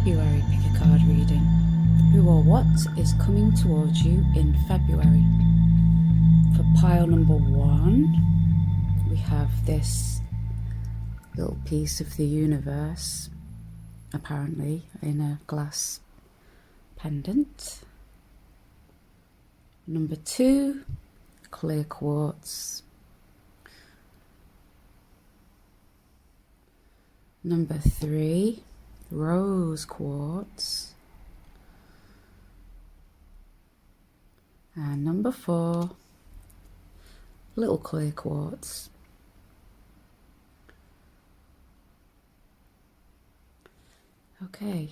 February pick a card reading. Who or what is coming towards you in February? For pile number 1, we have this little piece of the universe, apparently in a glass pendant. Number 2, clear quartz. Number 3, rose quartz. And number 4, little clear quartz. Okay.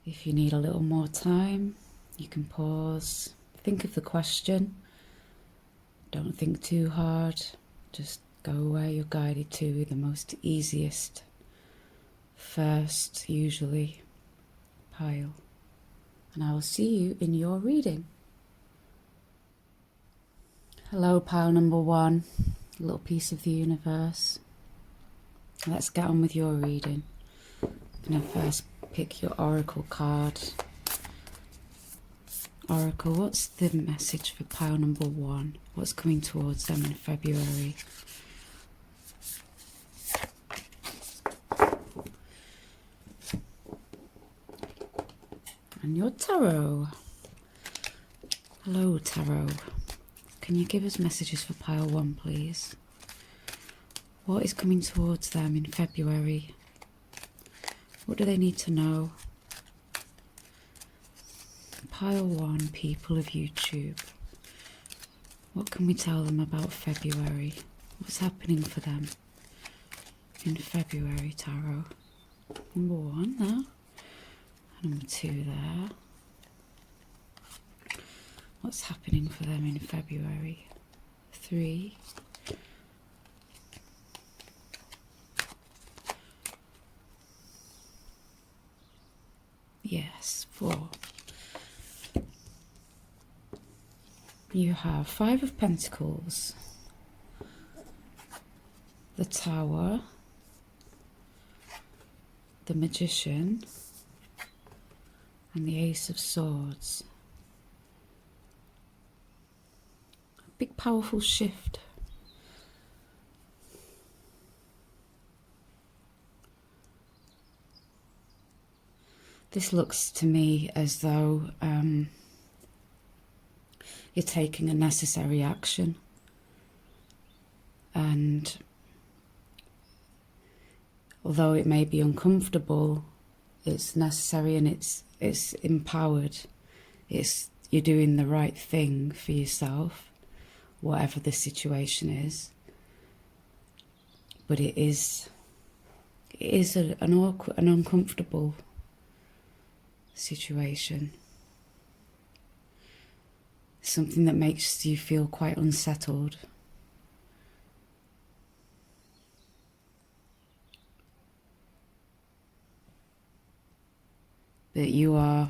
If you need a little more time, you can pause, think of the question. Don't think too hard, just go where you're guided to, the most easiest, first, usually, pile. And I will see you in your reading. Hello, pile number 1, little piece of the universe. Let's get on with your reading. I'm going to first pick your oracle card. Oracle, what's the message for pile number 1? What's coming towards them in February? And your tarot. Hello, tarot. Can you give us messages for pile 1, please? What is coming towards them in February? What do they need to know? Pile 1, people of YouTube. What can we tell them about February? What's happening for them in February, tarot? Number 1 there. Number 2 there. What's happening for them in February? 3. Yes, 4. You have 5 of Pentacles, the Tower, the Magician, and the Ace of Swords. A big powerful shift. This looks to me as though you're taking a necessary action, and although it may be uncomfortable, it's necessary and it's empowered. You're doing the right thing for yourself, whatever the situation is. But it is an awkward, an uncomfortable situation. Something that makes you feel quite unsettled. But you are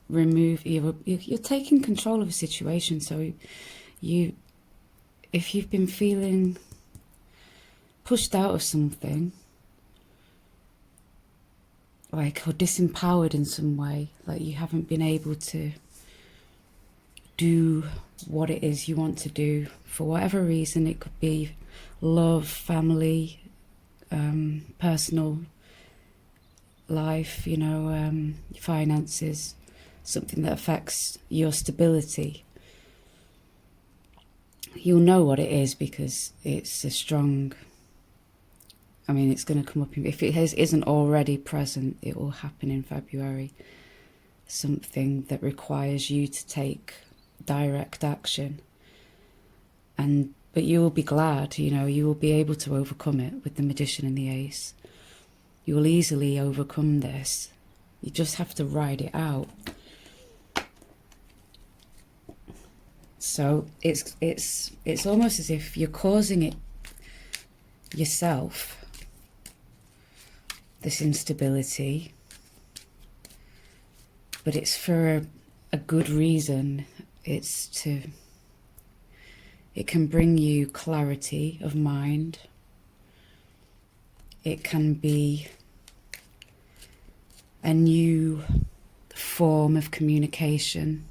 you're taking control of a situation. So if you've been feeling pushed out of something, like, or disempowered in some way, like you haven't been able to do what it is you want to do for whatever reason. It could be love, family, personal life, finances, something that affects your stability. You'll know what it is because it's a strong, it's going to come up. If it isn't already present, it will happen in February. Something that requires you to take direct action. But you will be glad, you will be able to overcome it with the Magician and the Ace. You will easily overcome this. You just have to ride it out. So it's almost as if you're causing it yourself, this instability, but it's for a good reason. It can bring you clarity of mind. It can be a new form of communication.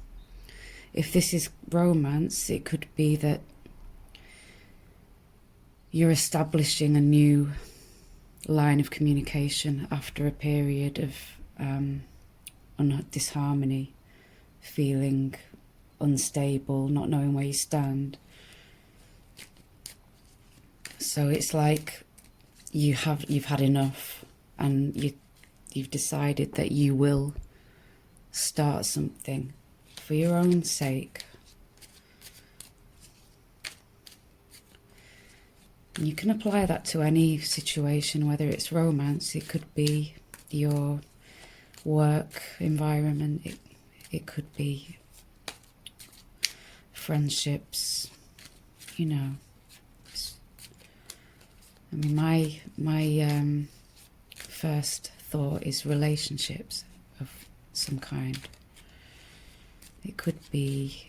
If this is romance, it could be that you're establishing a new line of communication after a period of disharmony, feeling unstable, not knowing where you stand. So it's like you've had enough, and you've decided that you will start something for your own sake. And you can apply that to any situation, whether it's romance, it could be your work environment, it could be friendships, you know. I mean, my first thought is relationships of some kind. It could be,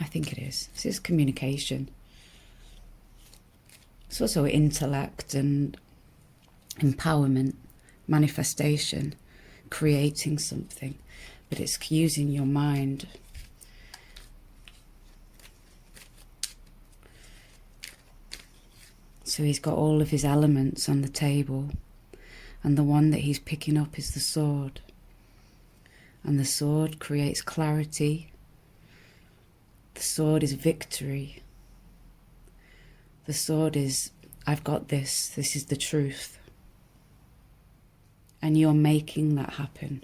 I think it is. This is communication. It's also intellect and empowerment, manifestation, creating something, but it's using your mind. So he's got all of his elements on the table, and the one that he's picking up is the sword. And the sword creates clarity. The sword is victory. The sword is, I've got this. This is the truth. And you're making that happen.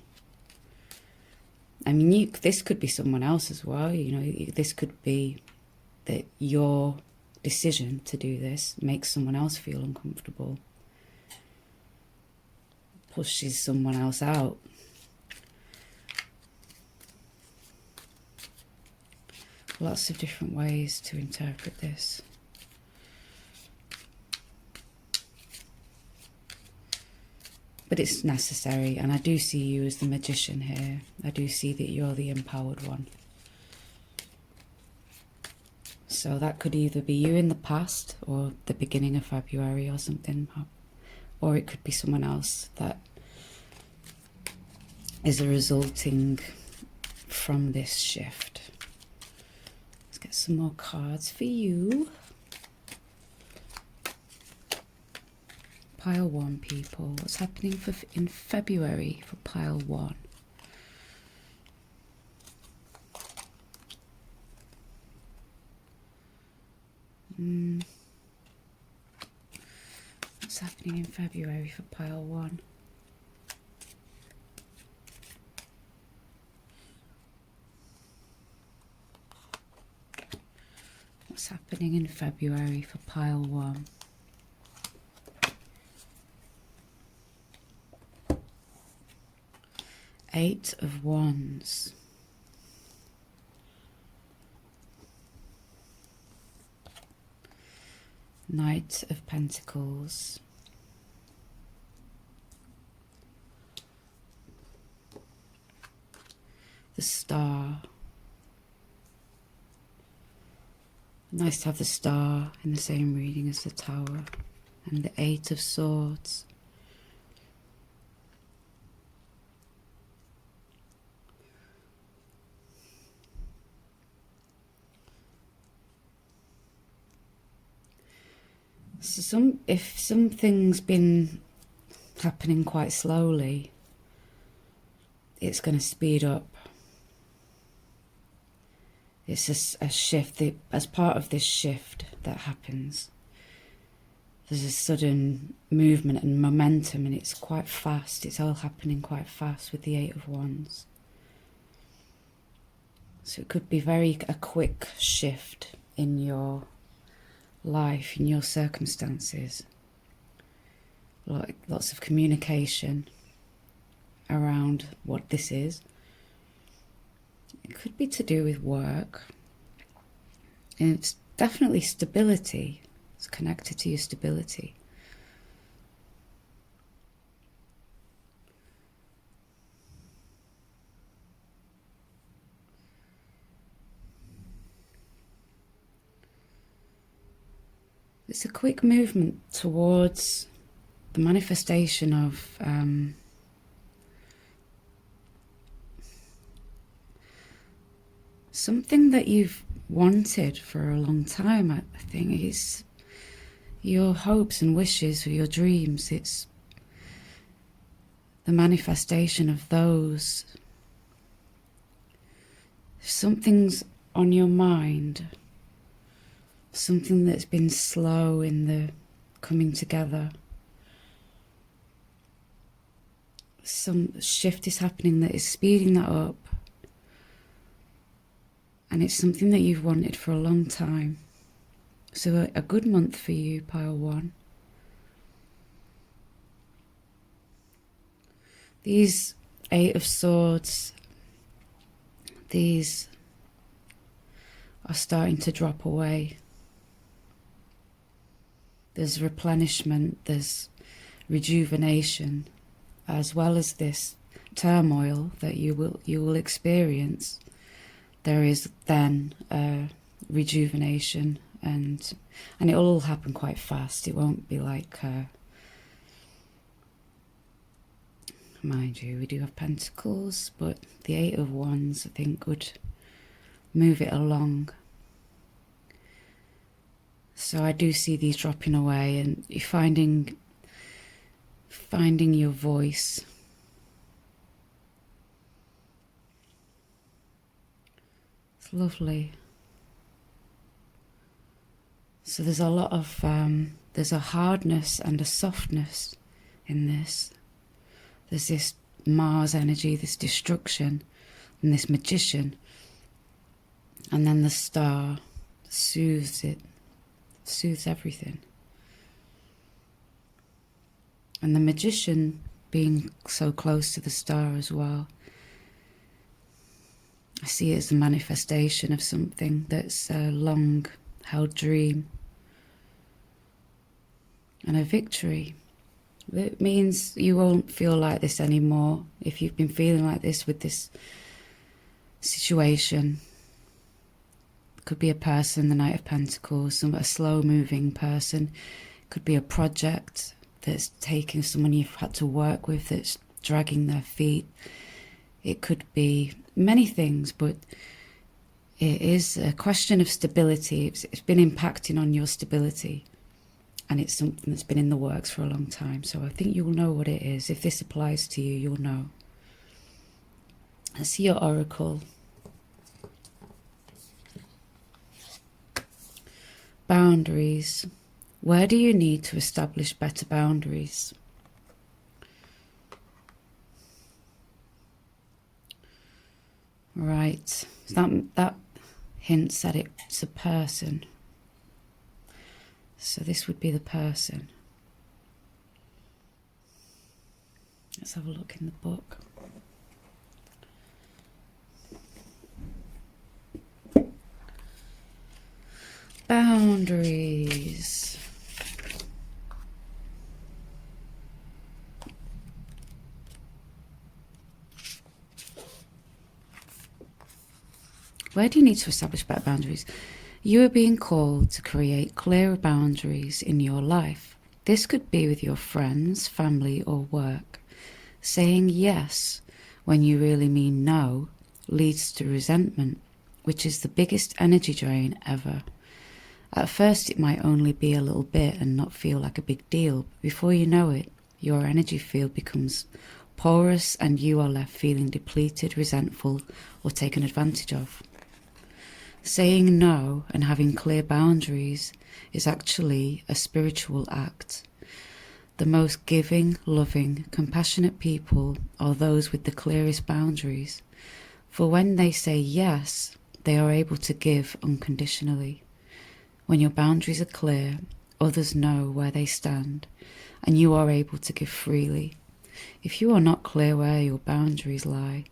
I mean, this could be someone else as well. You know, this could be that your decision to do this makes someone else feel uncomfortable, pushes someone else out. Lots of different ways to interpret this. But it's necessary, and I do see you as the magician here. I do see that you're the empowered one. So that could either be you in the past or the beginning of February or something. Or it could be someone else that is a resulting from this shift. Let's get some more cards for you. Pile 1, people. What's happening in February for pile 1? What's happening in February for pile 1? What's happening in February for pile 1? Eight of Wands. Knight of Pentacles. The Star. Nice to have the Star in the same reading as the Tower. And the Eight of Swords. So if something's been happening quite slowly, it's going to speed up. It's a shift. As part of this shift that happens, there's a sudden movement and momentum, and it's quite fast. It's all happening quite fast with the Eight of Wands. So it could be a quick shift in your life, in your circumstances. Like lots of communication around what this is. It could be to do with work. And it's definitely stability. It's connected to your stability. It's a quick movement towards the manifestation of something that you've wanted for a long time. I think it's your hopes and wishes or your dreams. It's the manifestation of those. If something's on your mind, something that's been slow in the coming together, some shift is happening that is speeding that up, and it's something that you've wanted for a long time. So a good month for you, pile 1. These 8 of Swords, these are starting to drop away. There's replenishment, there's rejuvenation, as well as this turmoil that you will experience. There is then rejuvenation, and it will all happen quite fast. It won't be like, mind you, we do have Pentacles, but the 8 of Wands, I think, would move it along. So I do see these dropping away, and you're finding your voice. It's lovely. So there's a lot of there's a hardness and a softness in this. There's this Mars energy, this destruction, and this Magician, and then the Star soothes it, soothes everything. And the Magician being so close to the Star as well, I see it as a manifestation of something that's a long held dream and a victory. It means you won't feel like this anymore. If you've been feeling like this with this situation, it could be a person, the Knight of Pentacles, a slow moving person. It could be a project that's taking someone you've had to work with that's dragging their feet. It could be many things, but it is a question of stability. It's been impacting on your stability, and it's something that's been in the works for a long time. So I think you'll know what it is. If this applies to you, you'll know. I see your oracle. Boundaries. Where do you need to establish better boundaries? Right. That hints at it's a person. So this would be the person. Let's have a look in the book. Boundaries. Where do you need to establish better boundaries? You are being called to create clearer boundaries in your life. This could be with your friends, family, or work. Saying yes when you really mean no leads to resentment, which is the biggest energy drain ever. At first it might only be a little bit and not feel like a big deal. Before you know it, your energy field becomes porous and you are left feeling depleted, resentful, or taken advantage of. Saying no and having clear boundaries is actually a spiritual act. The most giving, loving, compassionate people are those with the clearest boundaries. For when they say yes, they are able to give unconditionally. When your boundaries are clear, others know where they stand, and you are able to give freely. If you are not clear where your boundaries lie,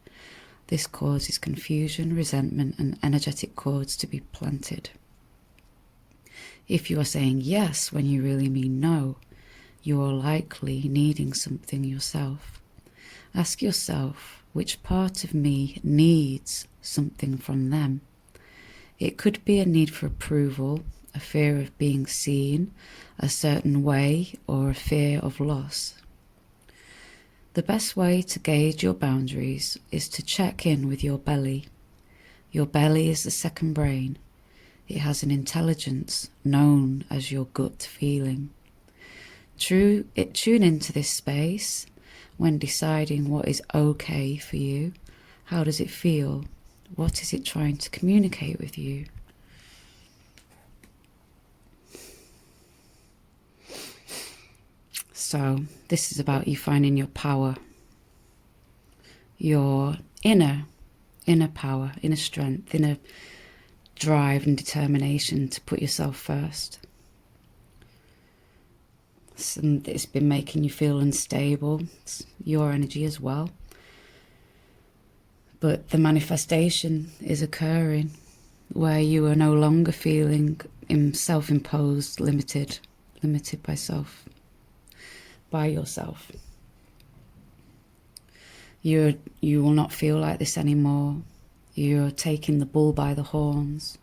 this causes confusion, resentment, and energetic cords to be planted. If you are saying yes when you really mean no, you are likely needing something yourself. Ask yourself, which part of me needs something from them? It could be a need for approval, a fear of being seen a certain way, or a fear of loss. The best way to gauge your boundaries is to check in with your belly. Your belly is the second brain. It has an intelligence known as your gut feeling. Tune into this space when deciding what is okay for you. How does it feel? What is it trying to communicate with you? So this is about you finding your power, your inner power, inner strength, inner drive and determination to put yourself first. And it's been making you feel unstable. It's your energy as well. But the manifestation is occurring where you are no longer feeling self-imposed, limited by yourself. You will not feel like this anymore. You're taking the bull by the horns.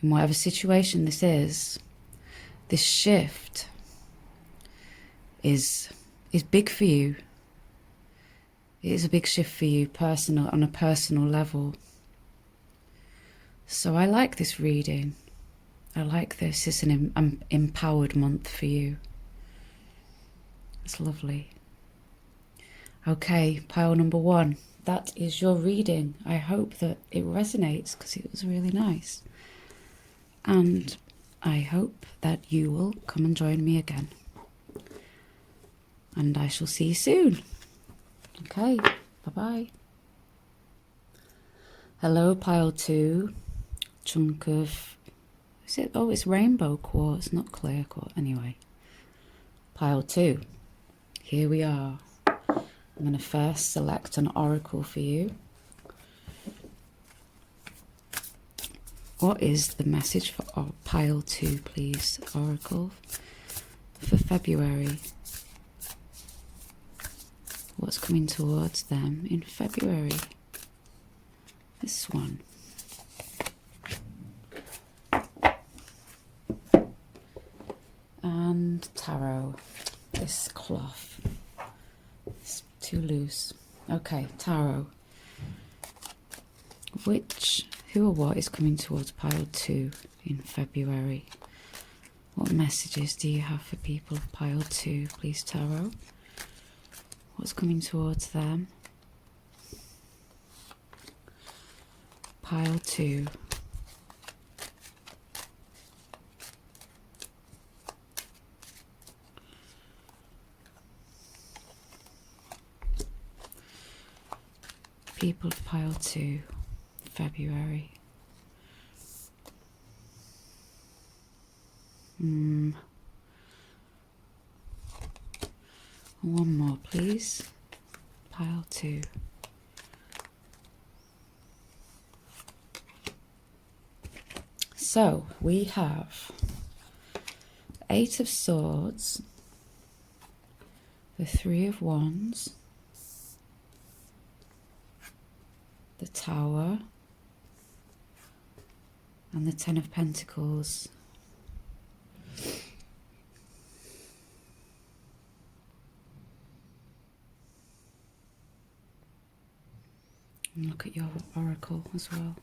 In whatever situation this is, this shift is big for you. It is a big shift for you, on a personal level. So I like this reading. I like this. It's an empowered month for you. It's lovely. Okay, pile number 1. That is your reading. I hope that it resonates because it was really nice. And I hope that you will come and join me again. And I shall see you soon. Okay, bye-bye. Hello, pile 2. Chunk of... Is it? Oh, it's rainbow quartz, not clear quartz. Anyway, pile 2. Here we are. I'm going to first select an oracle for you. What is the message for pile 2, please, oracle, for February? What's coming towards them in February? This one. And tarot. This cloth. It's too loose. Okay, tarot. Who or what is coming towards pile 2 in February? What messages do you have for people of pile 2, please, tarot? What's coming towards them? Pile 2. People of pile 2, February. One more, please. Pile 2. So we have 8 of Swords, the 3 of Wands, the Tower, and the 10 of Pentacles. And look at your oracle as well.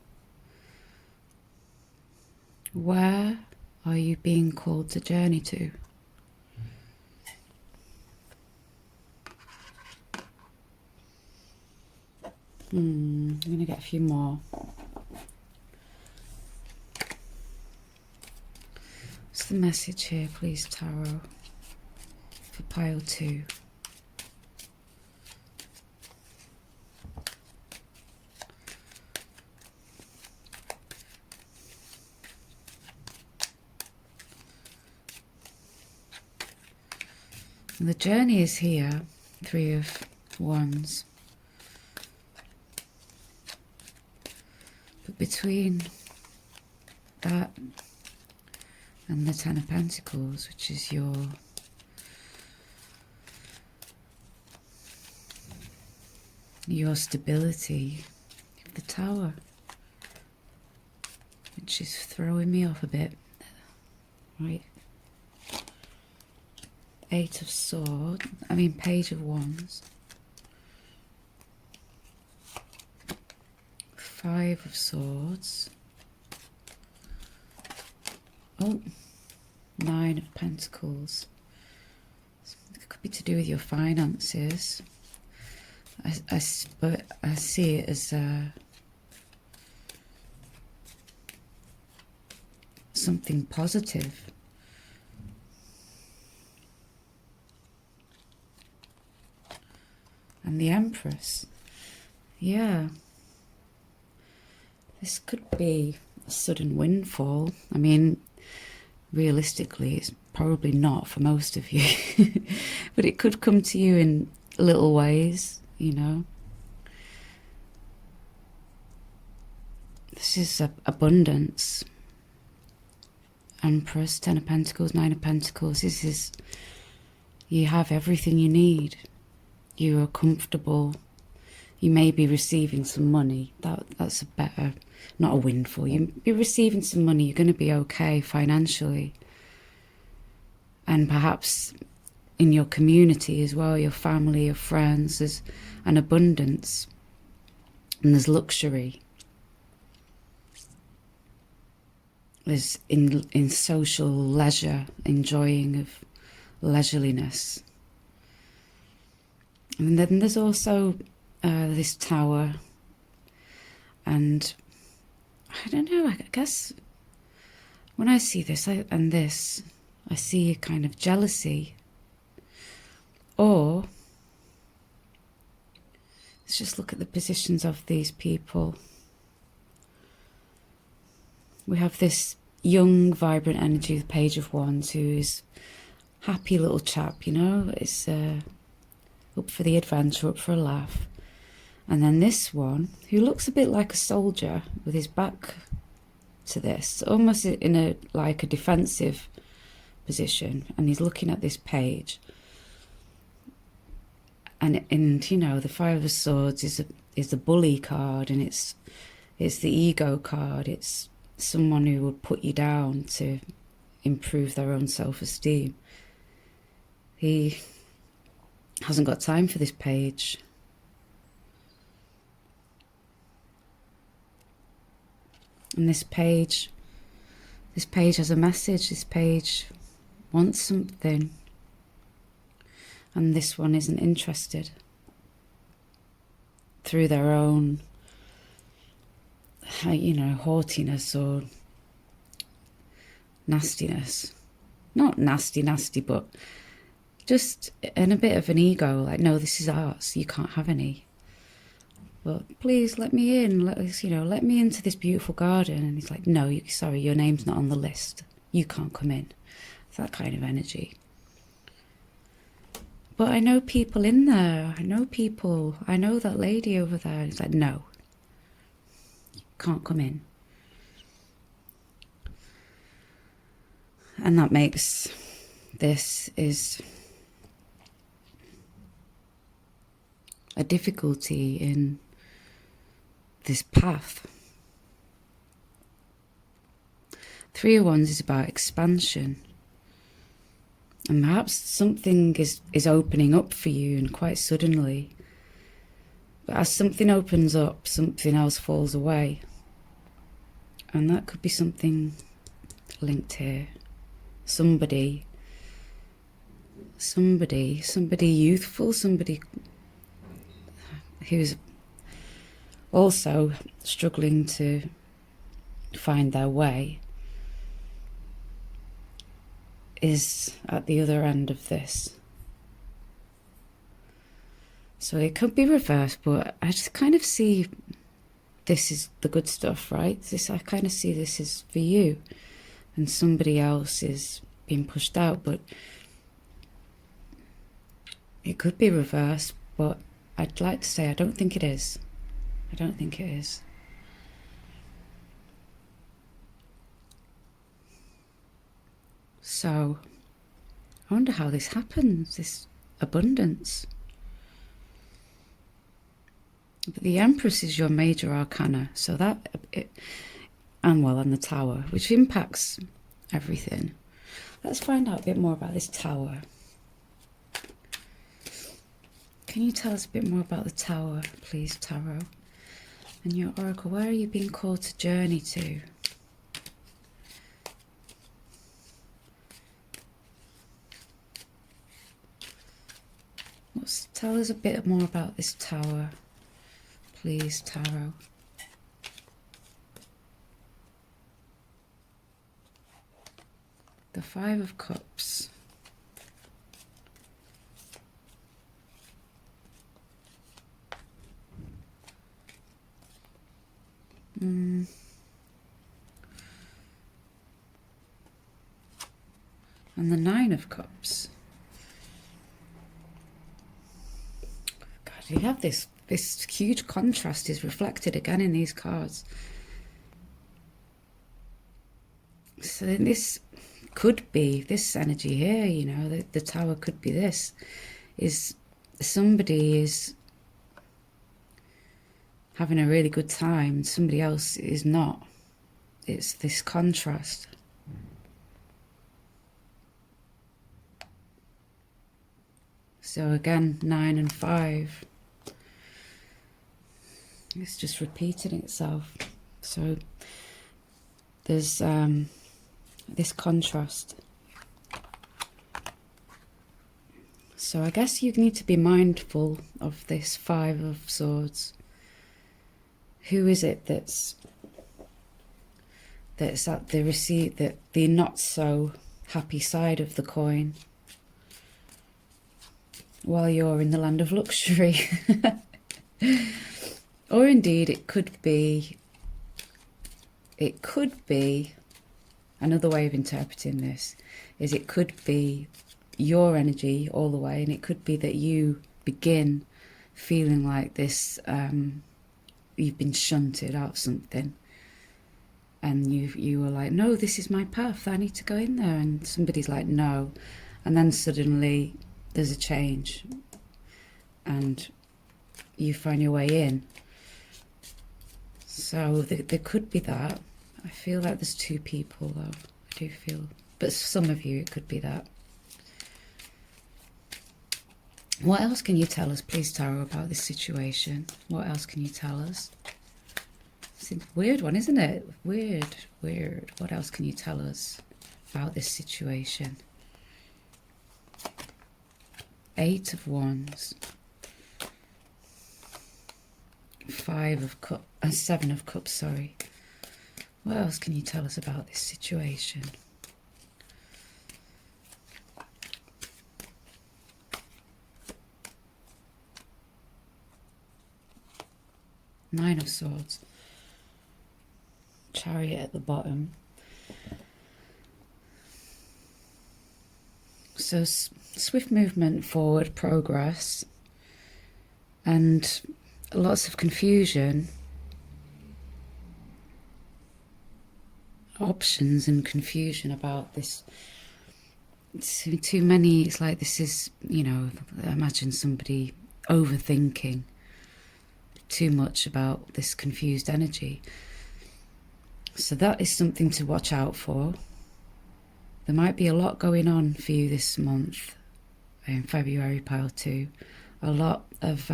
Where are you being called to journey to? I'm going to get a few more. What's the message here, please, tarot, for pile 2? And the journey is here, 3 of Wands. But between that and the 10 of Pentacles, which is your stability, the Tower, which is throwing me off a bit, right? 8 of Swords, Page of Wands. Five of Swords. Oh, Nine of Pentacles. It could be to do with your finances. But I see it as something positive. And the Empress. Yeah. This could be a sudden windfall. I mean, realistically, it's probably not for most of you. But it could come to you in little ways, you know. This is abundance. Empress, Ten of Pentacles, Nine of Pentacles. This is, you have everything you need. You are comfortable. You may be receiving some money. That's a better, not a windfall. You'll be receiving some money. You're going to be okay financially. And perhaps in your community as well, your family, your friends, there's an abundance. And there's luxury. There's in social leisure, enjoying of leisureliness. And then there's also this Tower, and I don't know, I guess when I see this and this, I see a kind of jealousy. Or let's just look at the positions of these people. We have this young, vibrant energy, the Page of Wands, who is happy little chap, you know, is up for the adventure, up for a laugh. And then this one, who looks a bit like a soldier with his back to this, almost in a like a defensive position, and he's looking at this page. And you know, the Five of Swords is the bully card, and it's the ego card. It's someone who would put you down to improve their own self-esteem. He hasn't got time for this page. And this page has a message. This page wants something. And this one isn't interested. Through their own, you know, haughtiness or nastiness. Not nasty, but just in a bit of an ego, like, no, this is ours, you can't have any. But please let me in, let me into this beautiful garden. And he's like, no, sorry, your name's not on the list. You can't come in. It's that kind of energy. But I know people in there. I know that lady over there. And he's like, no, you can't come in. And that makes this is a difficulty in this path. Three of Wands is about expansion. And perhaps something is opening up for you, and quite suddenly. But as something opens up, something else falls away. And that could be something linked here. Somebody youthful, somebody who's also struggling to find their way, is at the other end of this. So it could be reversed, but I just kind of see this is the good stuff, right? I kind of see this is for you, and somebody else is being pushed out. But it could be reversed, but I'd like to say I don't think it is. I don't think it is. So I wonder how this happens, this abundance. But the Empress is your major arcana, so and the Tower, which impacts everything. Let's find out a bit more about this Tower. Can you tell us a bit more about the Tower, please, Tarot? And your oracle, where are you being called to journey to? Tell us a bit more about this tower, please, Tarot. The Five of Cups. And the Nine of Cups. God, you have this huge contrast is reflected again in these cards. So this could be, this energy here, you know, the Tower could be this, is somebody is having a really good time, somebody else is not. It's this contrast. So again, 9 and 5. It's just repeating itself. So there's this contrast. So I guess you need to be mindful of this Five of Swords. Who is it that's at the not so happy side of the coin while you're in the land of luxury? Or indeed it could be another way of interpreting this is it could be your energy all the way, and it could be that you begin feeling like this, you've been shunted out something, and you were like, no, this is my path, I need to go in there, and somebody's like, no, and then suddenly there's a change and you find your way in. So there could be that. I feel like there's two people though. I do feel, but some of you it could be that. What else can you tell us, please, Tarot, about this situation? What else can you tell us? It's a weird one, isn't it? Weird. What else can you tell us about this situation? Eight of Wands. Seven of Cups, sorry. What else can you tell us about this situation? Nine of Swords. Chariot at the bottom. So swift movement forward, progress, and lots of confusion. Options and confusion about this. Too many, it's like this is, you know, imagine somebody overthinking too much about this confused energy. So that is something to watch out for. There might be a lot going on for you this month, in February, pile 2. A lot of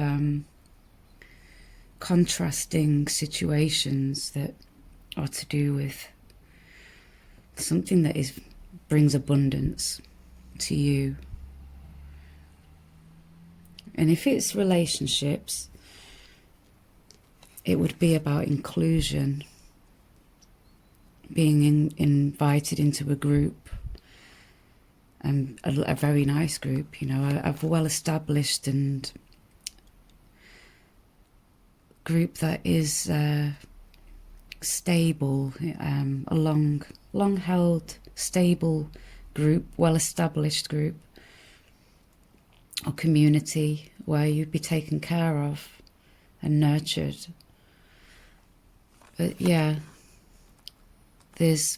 contrasting situations that are to do with something that brings abundance to you. And if it's relationships, it would be about inclusion, being invited into a group, and a very nice group, you know, a well-established and group that is stable, a long-held, stable group, well-established group, or community where you'd be taken care of and nurtured. But yeah, there's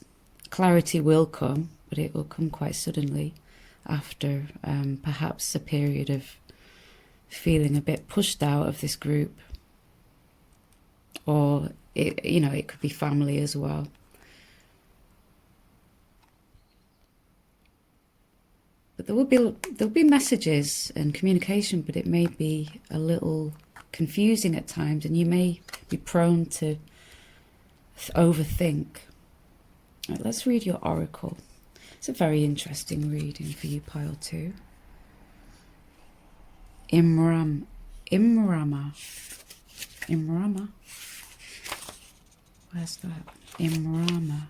clarity will come, but it will come quite suddenly after perhaps a period of feeling a bit pushed out of this group, or it could be family as well. But there'll be messages and communication, but it may be a little confusing at times, and you may be prone to overthink. Right, let's read your oracle. It's a very interesting reading for you, pile 2. Imrama. Where's that? Imrama.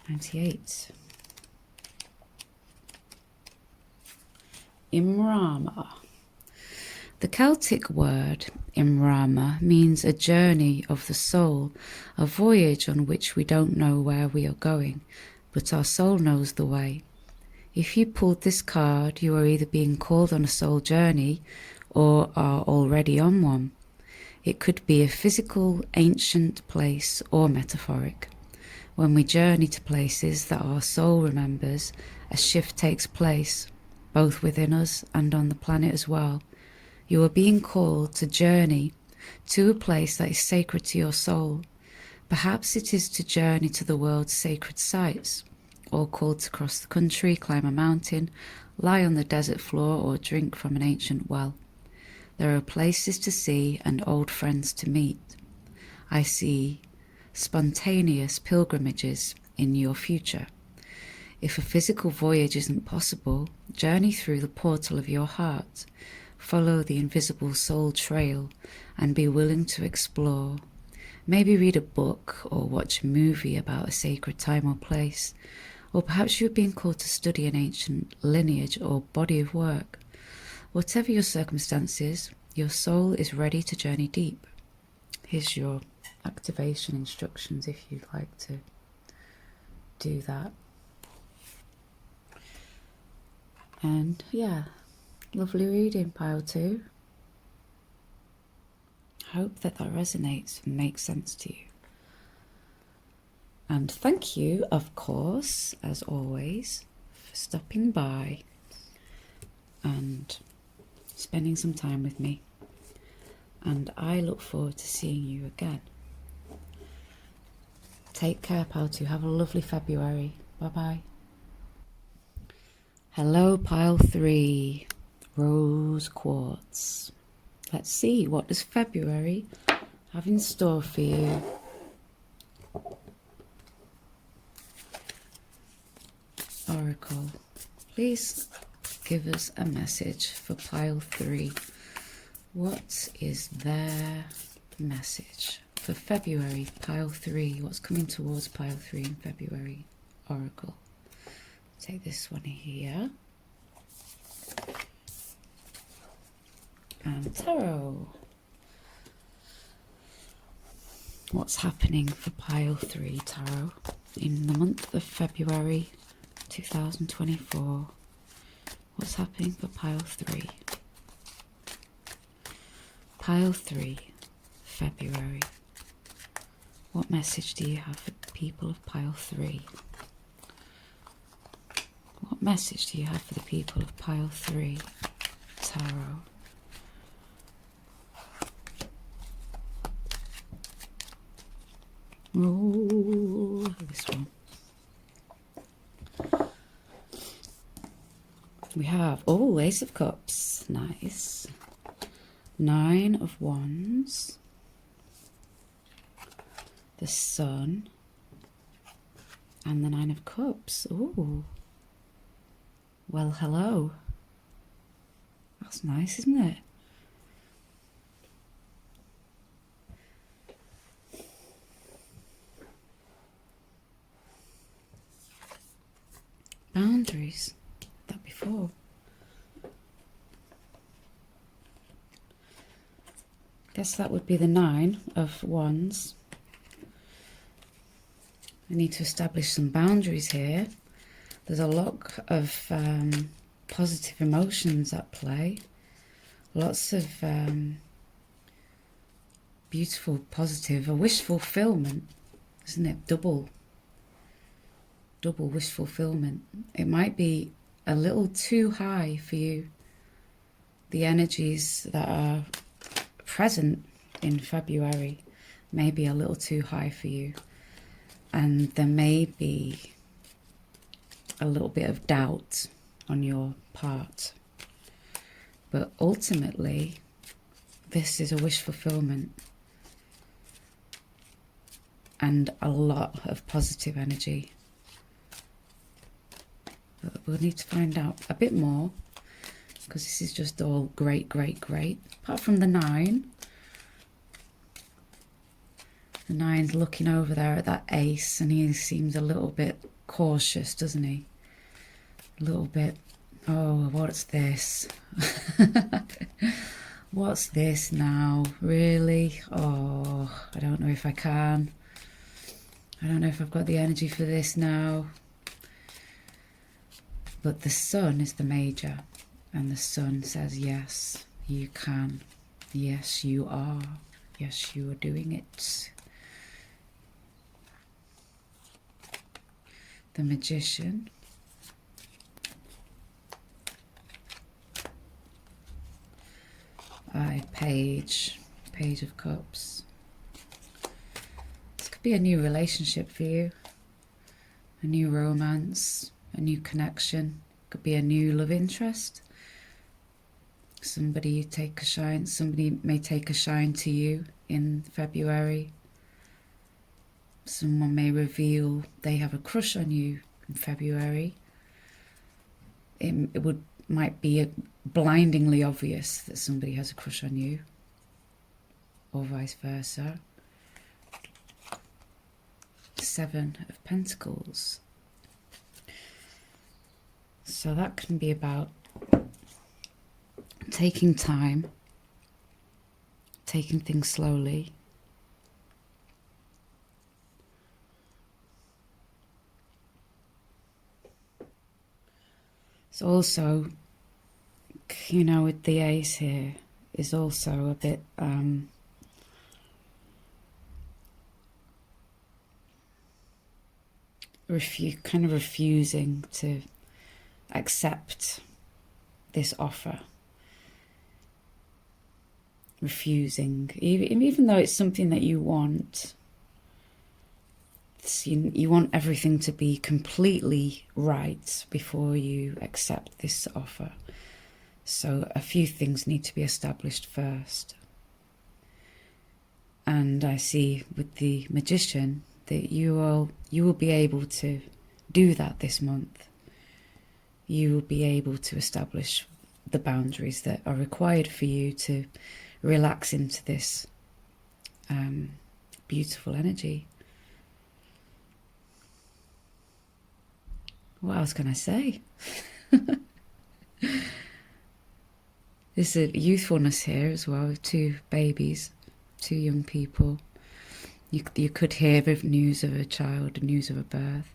98. Imrama. The Celtic word Imrama means a journey of the soul, a voyage on which we don't know where we are going, but our soul knows the way. If you pulled this card, you are either being called on a soul journey or are already on one. It could be a physical, ancient place or metaphoric. When we journey to places that our soul remembers, a shift takes place, both within us and on the planet as well. You are being called to journey to a place that is sacred to your soul. Perhaps it is to journey to the world's sacred sites, or called to cross the country, climb a mountain, lie on the desert floor, or drink from an ancient well. There are places to see and old friends to meet. I see spontaneous pilgrimages in your future. If a physical voyage isn't possible, journey through the portal of your heart. Follow the invisible soul trail and be willing to explore. Maybe read a book or watch a movie about a sacred time or place. Or perhaps you're being called to study an ancient lineage or body of work. Whatever your circumstances, your soul is ready to journey deep. Here's your activation instructions if you'd like to do that. And yeah, lovely reading, pile 2. I hope that resonates and makes sense to you. And thank you, of course, as always, for stopping by and spending some time with me. And I look forward to seeing you again. Take care, pile 2. Have a lovely February. Bye-bye. Hello, pile 3. Rose quartz. Let's see, what does February have in store for you? Oracle, please give us a message for pile 3. What is their message for February, pile 3? What's coming towards pile 3 in February? Oracle. Take this one here. And tarot. What's happening for pile 3, tarot, in the month of February 2024? What's happening for pile 3? Pile 3, February. What message do you have for the people of pile 3? What message do you have for the people of pile 3, tarot? Oh, this one. We have, oh, Ace of Cups. Nice. 9 of Wands. The Sun. And the 9 of Cups. Oh. Well, hello. That's nice, isn't it? Boundaries. That before. Guess that would be the 9 of Wands. I need to establish some boundaries here. There's a lot of positive emotions at play. Lots of beautiful, positive, a wish fulfillment, isn't it? Double wish fulfillment. It might be a little too high for you. The energies that are present in February may be a little too high for you. And there may be a little bit of doubt on your part. But ultimately, this is a wish fulfillment. and a lot of positive energy. But we'll need to find out a bit more, because this is just all great, great, great. Apart from the 9. The 9's looking over there at that ace, and he seems a little bit cautious, doesn't he? A little bit, oh, what's this? What's this now? Really? Oh, I don't know if I can. I don't know if I've got the energy for this now. But the Sun is the major, and the Sun says, yes, you can. Yes, you are. Yes, you are doing it. The Magician. Page of Cups. This could be a new relationship for you, a new romance, a new connection. Could be a new love interest. Somebody may take a shine to you in February. Someone may reveal they have a crush on you in February. It might be blindingly obvious that somebody has a crush on you, or vice versa. 7 of Pentacles. So that can be about taking time, taking things slowly. It's also, you know, with the ace here, is also a bit kind of refusing to accept this offer. Refusing, even though it's something that you want. You want everything to be completely right before you accept this offer. So a few things need to be established first. And I see with the Magician that you will be able to do that this month. You will be able to establish the boundaries that are required for you to relax into this beautiful energy. What else can I say? There's a youthfulness here as well, with 2 babies, 2 young people. You could hear the news of a child, news of a birth.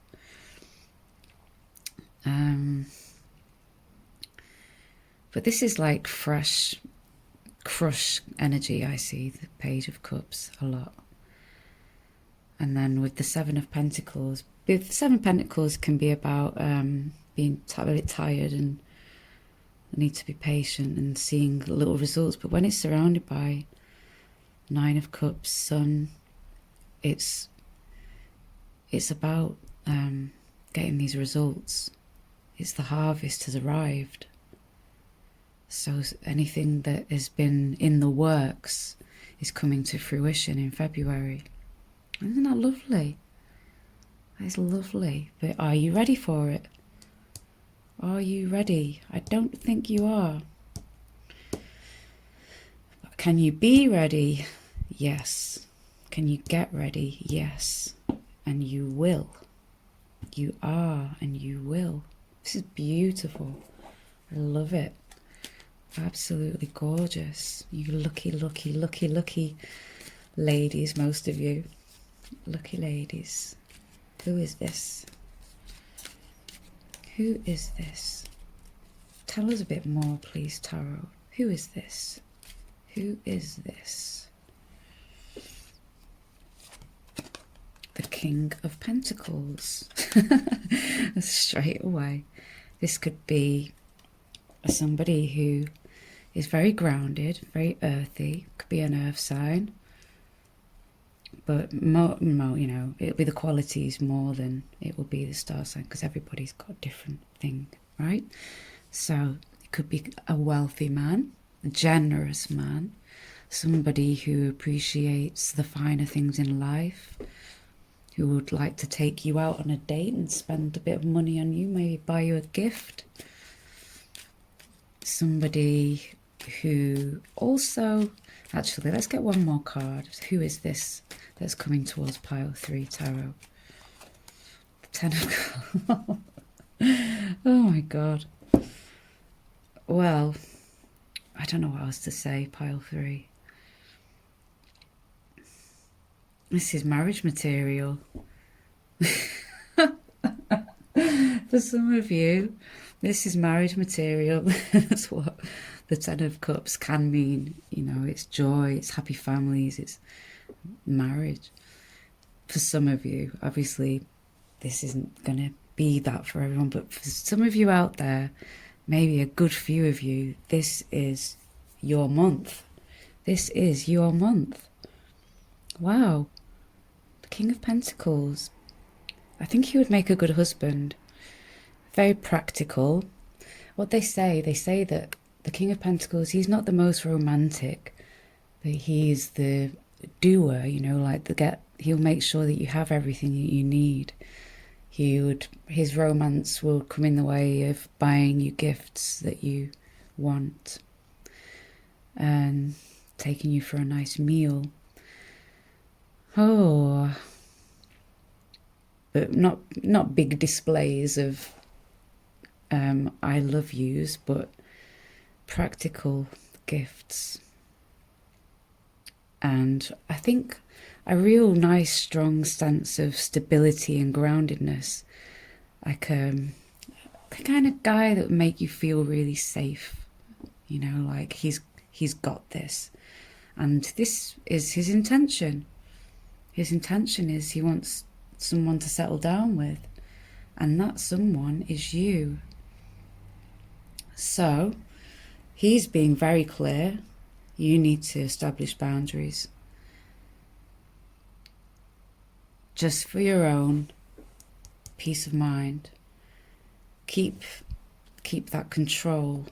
But this is like fresh, crush energy. I see the Page of Cups a lot. And then with the 7 of Pentacles, the 7 of Pentacles can be about being a bit tired and need to be patient and seeing little results. But when it's surrounded by 9 of Cups, Sun, it's about getting these results. It's the harvest has arrived. So anything that has been in the works is coming to fruition in February. Isn't that lovely? It's lovely. But are you ready for it? Are you ready? I don't think you are. But can you be ready? Yes. Can you get ready? Yes. And you will. You are and you will. This is beautiful. I love it. Absolutely gorgeous. You lucky, lucky, lucky, lucky ladies, most of you. Lucky ladies. Who is this? Who is this? Tell us a bit more, please, Tarot. Who is this? Who is this? The King of Pentacles. Straight away. This could be somebody who is very grounded, very earthy. Could be an earth sign. But more, you know, it'll be the qualities more than it will be the star sign, because everybody's got a different thing, right? So it could be a wealthy man, a generous man, somebody who appreciates the finer things in life, who would like to take you out on a date and spend a bit of money on you, maybe buy you a gift. Somebody who also, actually, let's get one more card. Who is this that's coming towards pile 3 tarot? The 10 of Cups. Oh my God. Well, I don't know what else to say, pile 3. This is marriage material. For some of you, this is marriage material. That's what the 10 of Cups can mean. You know, it's joy, it's happy families, it's marriage. For some of you, obviously, this isn't going to be that for everyone, but for some of you out there, maybe a good few of you, this is your month. This is your month. Wow. The King of Pentacles. I think he would make a good husband. Very practical. What they say that the King of Pentacles, he's not the most romantic, but he's the doer, you know, like he'll make sure that you have everything that you need. His romance will come in the way of buying you gifts that you want and taking you for a nice meal. Oh, but not big displays of I love yous, but practical gifts. And I think a real nice strong sense of stability and groundedness, like the kind of guy that would make you feel really safe, you know, like he's got this. And this is his intention. His intention is he wants someone to settle down with, and that someone is you. So he's being very clear. You need to establish boundaries, just for your own peace of mind. Keep that control.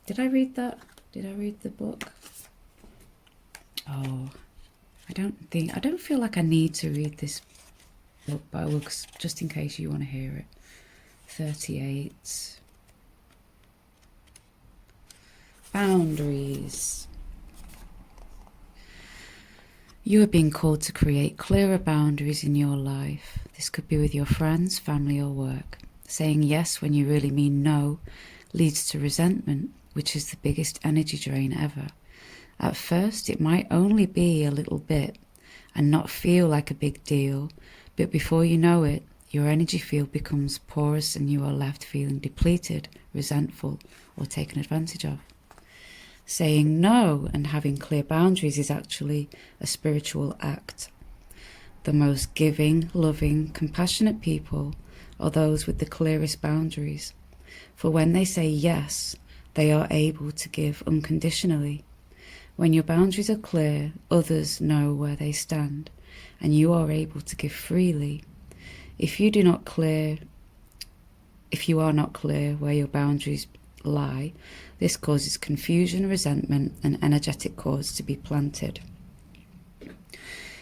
Did I read that? Did I read the book? Oh, I don't feel like I need to read this book, but I will, just in case you want to hear it. 38. Boundaries. You are being called to create clearer boundaries in your life. This could be with your friends, family, or work. Saying yes when you really mean no leads to resentment, which is the biggest energy drain ever. At first, it might only be a little bit and not feel like a big deal, but before you know it, your energy field becomes porous and you are left feeling depleted, resentful, or taken advantage of. Saying no and having clear boundaries is actually a spiritual act. The most giving, loving, compassionate people are those with the clearest boundaries. For when they say yes, they are able to give unconditionally. When your boundaries are clear, others know where they stand, and you are able to give freely. If you are not clear where your boundaries lie, this causes confusion, resentment, and energetic cords to be planted.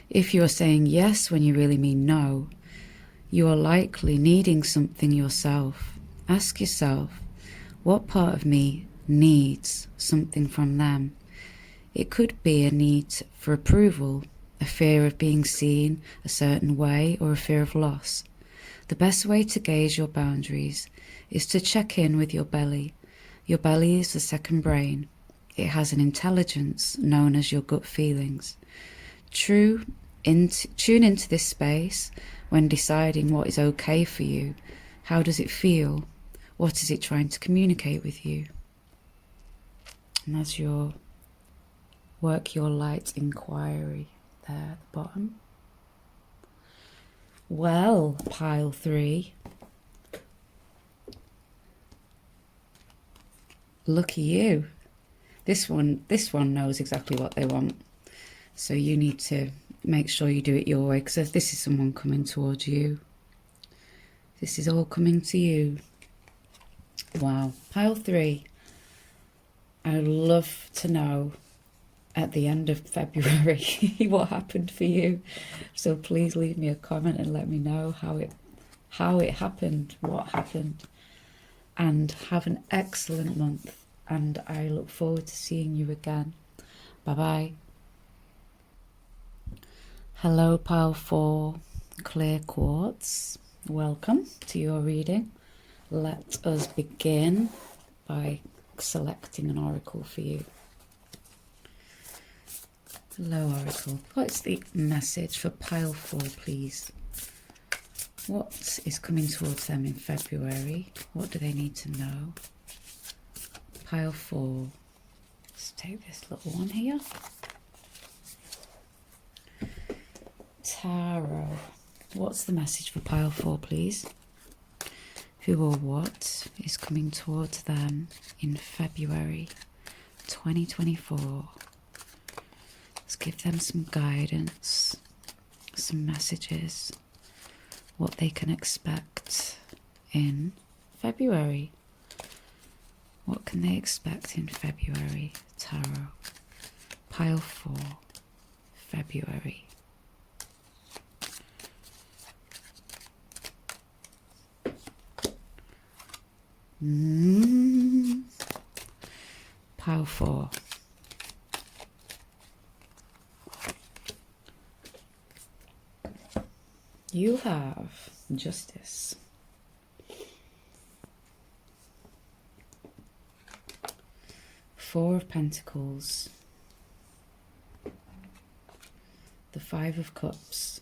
If you are saying yes when you really mean no, you are likely needing something yourself. Ask yourself, what part of me needs something from them? It could be a need for approval, a fear of being seen a certain way, or a fear of loss. The best way to gauge your boundaries is to check in with your belly. Your belly is the second brain. It has an intelligence known as your gut feelings. Tune into this space when deciding what is okay for you. How does it feel? What is it trying to communicate with you? And that's your work your light inquiry there at the bottom. Well, pile 3. Lucky you. This one knows exactly what they want. So you need to make sure you do it your way, because if this is someone coming towards you, this is all coming to you. Wow. Pile 3. I would love to know at the end of February what happened for you. So please leave me a comment and let me know how it happened, what happened. And have an excellent month, and I look forward to seeing you again. Bye bye. Hello, Pile 4 Clear Quartz. Welcome to your reading. Let us begin by selecting an oracle for you. Hello, oracle. What's the message for Pile 4, please? What is coming towards them in February? What do they need to know? Pile 4. Let's take this little one here. Tarot. What's the message for Pile 4, please? Who or what is coming towards them in February 2024? Let's give them some guidance, some messages, what they can expect in February. What can they expect in February? Tarot. Pile 4. February. Pile 4. You have Justice. Four of Pentacles. The Five of Cups.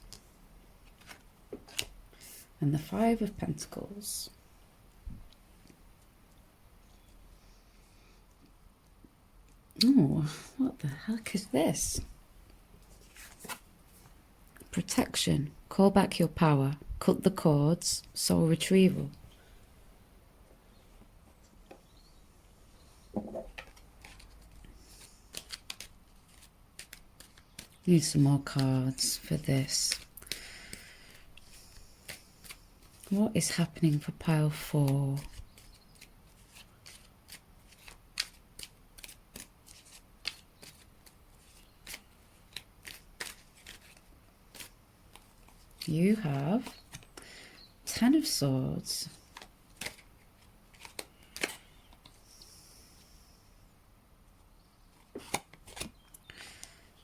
And the Five of Pentacles. Oh, what the heck is this? Protection. Call back your power. Cut the cords. Soul retrieval. Need some more cards for this. What is happening for Pile 4? You have Ten of Swords.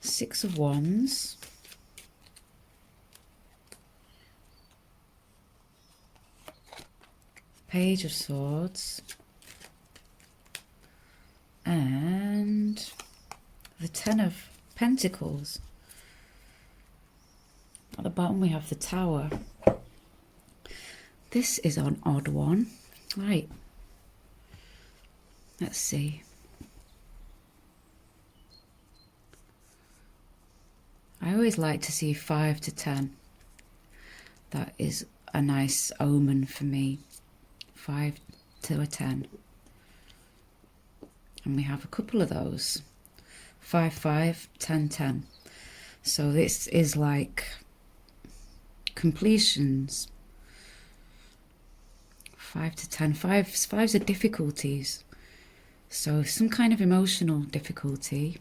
Six of Wands. Page of Swords. And the Ten of Pentacles. At the bottom we have the Tower. This is an odd one. Right. Let's see. I always like to see 5 to 10. That is a nice omen for me. 5 to a 10. And we have a couple of those. 5, 5, 10, 10. So this is like completions. 5 to 10. Fives are difficulties. So some kind of emotional difficulty.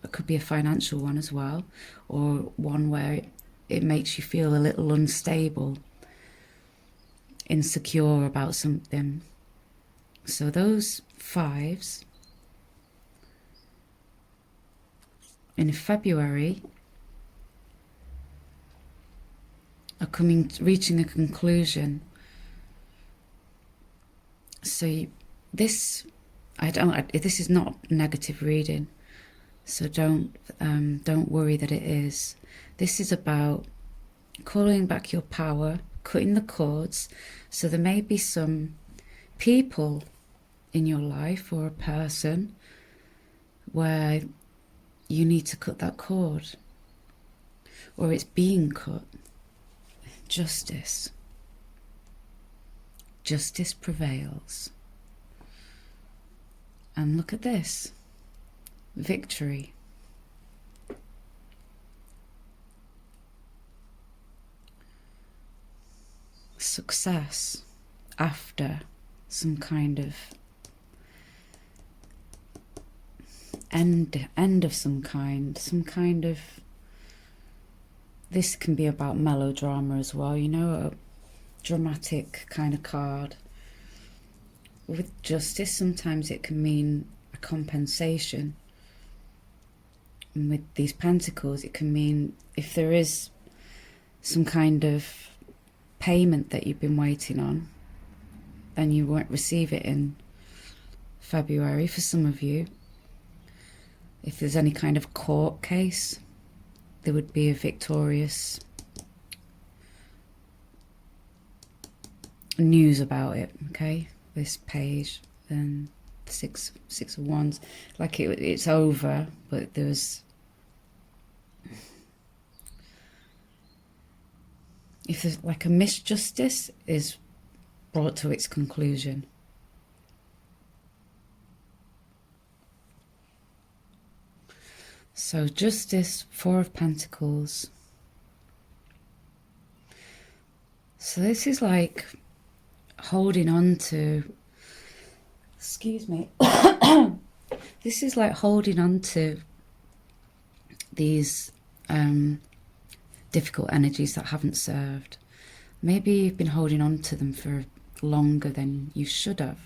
It could be a financial one as well, or one where it makes you feel a little unstable, insecure about something. So those fives in February are reaching a conclusion. So this is not negative reading. So don't worry that it is. This is about calling back your power, cutting the cords. So there may be some people in your life or a person where you need to cut that cord, or it's being cut. Justice. Justice prevails. And look at this. Victory. Success after some kind of end of some kind of, this can be about melodrama as well, you know, a dramatic kind of card. With justice, sometimes it can mean a compensation. And with these pentacles, it can mean if there is some kind of payment that you've been waiting on, then you won't receive it in February for some of you. If there's any kind of court case, there would be a victorious news about it, okay? This page, then six of wands, like it's over, but there's, if there's like a misjustice is brought to its conclusion. So justice, 4 of Pentacles. So this is like holding on to, excuse me, this is like holding on to these difficult energies that haven't served. Maybe you've been holding on to them for longer than you should have.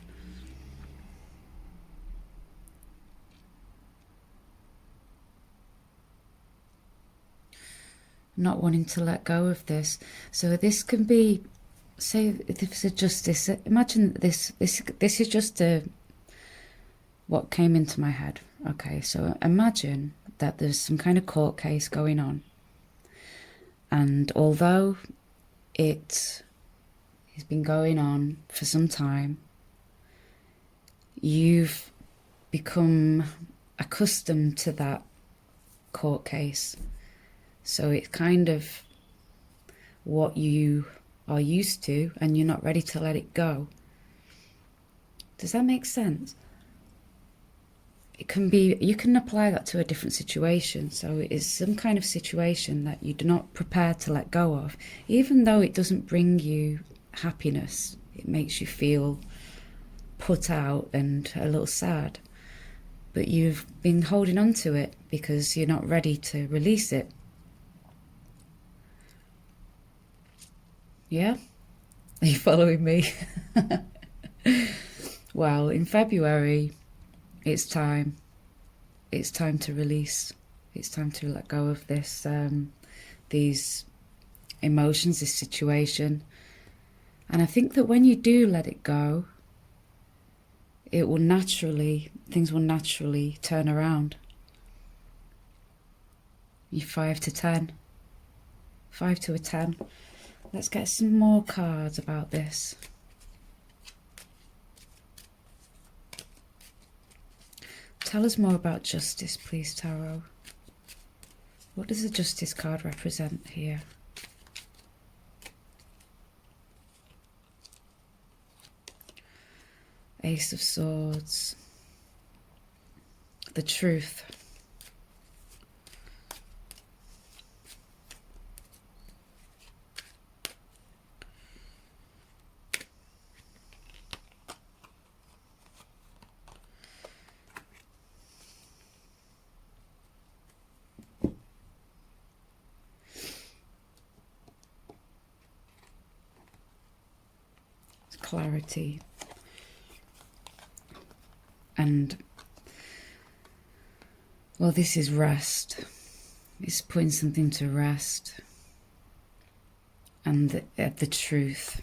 Not wanting to let go of this. So this can be, say if it's a justice, imagine this is just what came into my head. Okay, so imagine that there's some kind of court case going on, and although it has been going on for some time, you've become accustomed to that court case. So it's kind of what you are used to, and you're not ready to let it go. Does that make sense? It can be, you can apply that to a different situation. So it is some kind of situation that you're not prepared to let go of, even though it doesn't bring you happiness. It makes you feel put out and a little sad, but you've been holding on to it because you're not ready to release it. Yeah? Are you following me? Well, in February, it's time. It's time to release. It's time to let go of this, these emotions, this situation. And I think that when you do let it go, it will naturally, things will naturally turn around. You 5 to 10. 5 to a 10. Let's get some more cards about this. Tell us more about justice, please, Tarot. What does the justice card represent here? Ace of Swords. The truth. Clarity. And, well, this is rest. It's putting something to rest. And the truth.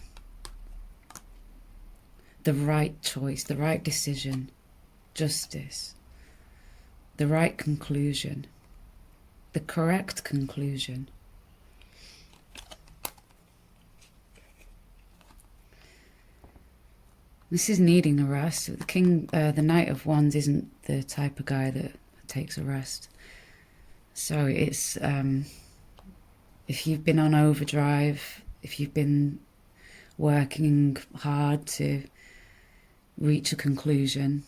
The right choice, the right decision. Justice. The right conclusion. The correct conclusion. This is needing a rest. The Knight of Wands isn't the type of guy that takes a rest. So it's, if you've been on overdrive, if you've been working hard to reach a conclusion,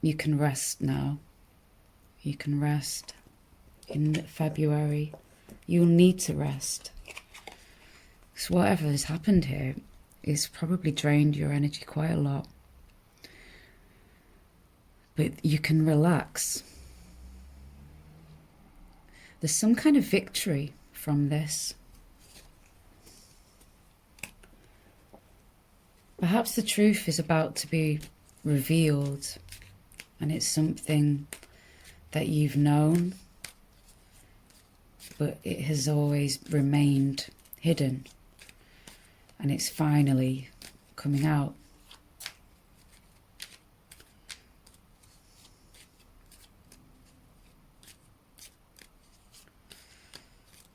you can rest now. You can rest in February. You'll need to rest. Because whatever has happened here, it's probably drained your energy quite a lot. But you can relax. There's some kind of victory from this. Perhaps the truth is about to be revealed, and it's something that you've known, but it has always remained hidden, and it's finally coming out.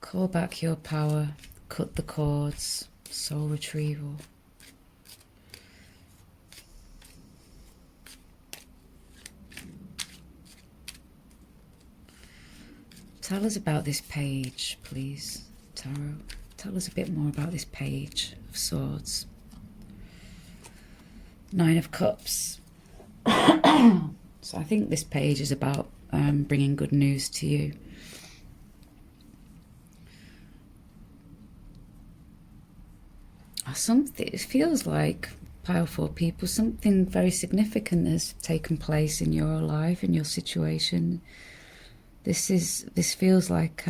Call back your power, cut the cords, soul retrieval. Tell us about this page, please, Tarot. Tell us a bit more about this page of swords. 9 of Cups. So I think this page is about bringing good news to you. Something, it feels like, pile 4 people, something very significant has taken place in your life, in your situation. This feels like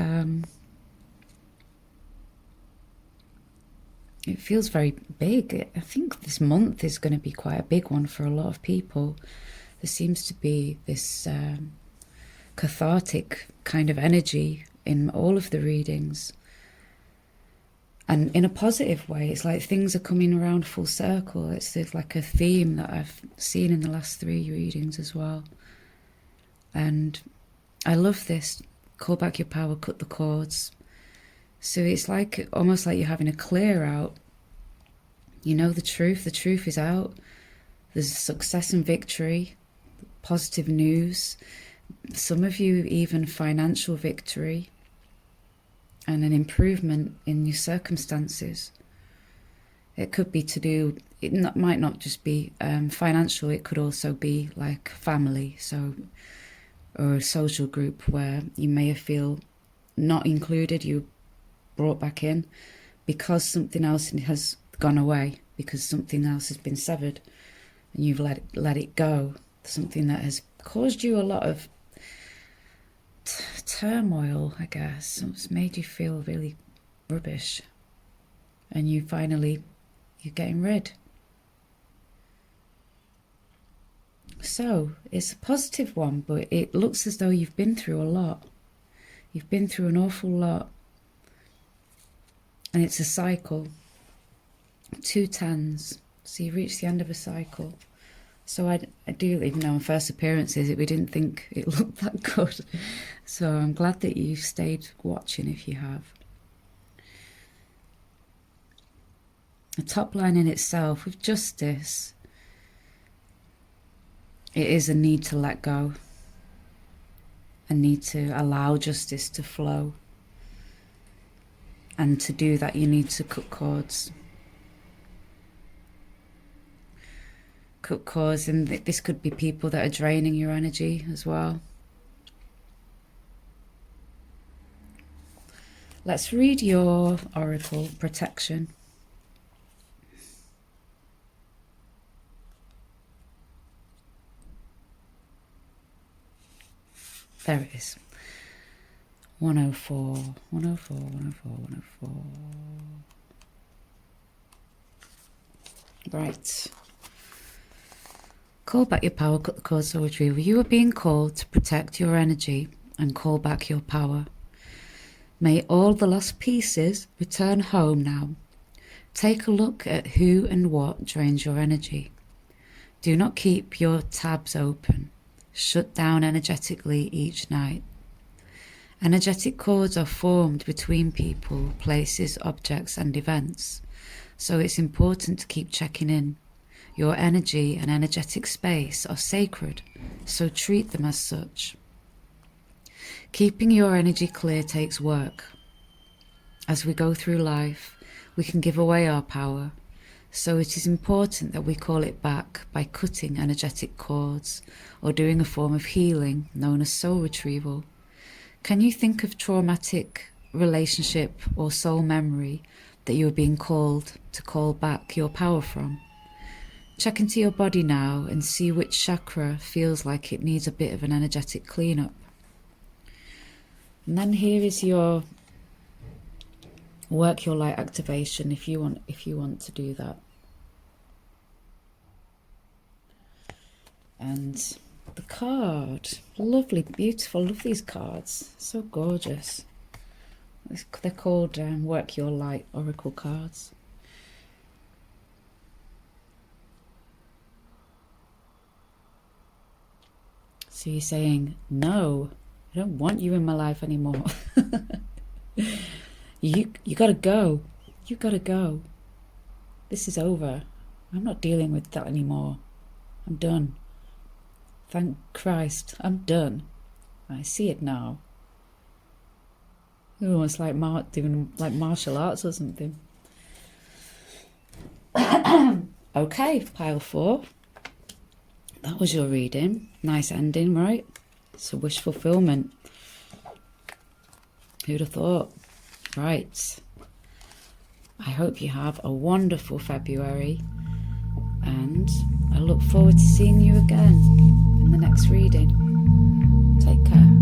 it feels very big. I think this month is going to be quite a big one for a lot of people. There seems to be this cathartic kind of energy in all of the readings. And in a positive way, it's like things are coming around full circle. It's like a theme that I've seen in the last 3 readings as well. And I love this. Call back your power, cut the cords. So it's like almost like you're having a clear out. You know the truth is out. There's success and victory, positive news. Some of you even financial victory. And an improvement in your circumstances. It could be to do, might not just be financial, it could also be like family, so, or a social group where you may feel not included, you brought back in because something else has gone away, because something else has been severed and you've let it go, something that has caused you a lot of turmoil, I guess. It's made you feel really rubbish, and you're getting rid. So it's a positive one, but it looks as though you've been through a lot. You've been through an awful lot, and it's a cycle. 2 tens, so you've reached the end of a cycle. So I do, even though on first appearances we didn't think it looked that good. So I'm glad that you've stayed watching if you have. The top line in itself, with justice, it is a need to let go. A need to allow justice to flow. And to do that you need to cut cords. Cut cords, and this could be people that are draining your energy as well. Let's read your oracle protection. There it is. 104, 104, 104, 104. Right. Call back your power, cut the cords, soul retrieval. You are being called to protect your energy and call back your power. May all the lost pieces return home now. Take a look at who and what drains your energy. Do not keep your tabs open. Shut down energetically each night. Energetic cords are formed between people, places, objects and events. So it's important to keep checking in. Your energy and energetic space are sacred, so treat them as such. Keeping your energy clear takes work. As we go through life, we can give away our power, so it is important that we call it back by cutting energetic cords or doing a form of healing known as soul retrieval. Can you think of traumatic relationship or soul memory that you are being called to call back your power from? Check into your body now and see which chakra feels like it needs a bit of an energetic cleanup. And then here is your work your light activation if you want to do that. And the card, lovely, beautiful, love these cards, so gorgeous. They're called Work Your Light Oracle cards. So you're saying, no, I don't want you in my life anymore. You gotta go. You gotta go. This is over. I'm not dealing with that anymore. I'm done. Thank Christ, I'm done. I see it now. Almost like doing like martial arts or something. Okay, pile 4. That was your reading. Nice ending, right? It's a wish fulfillment. Who'd have thought? Right. I hope you have a wonderful February, and I look forward to seeing you again in the next reading. Take care.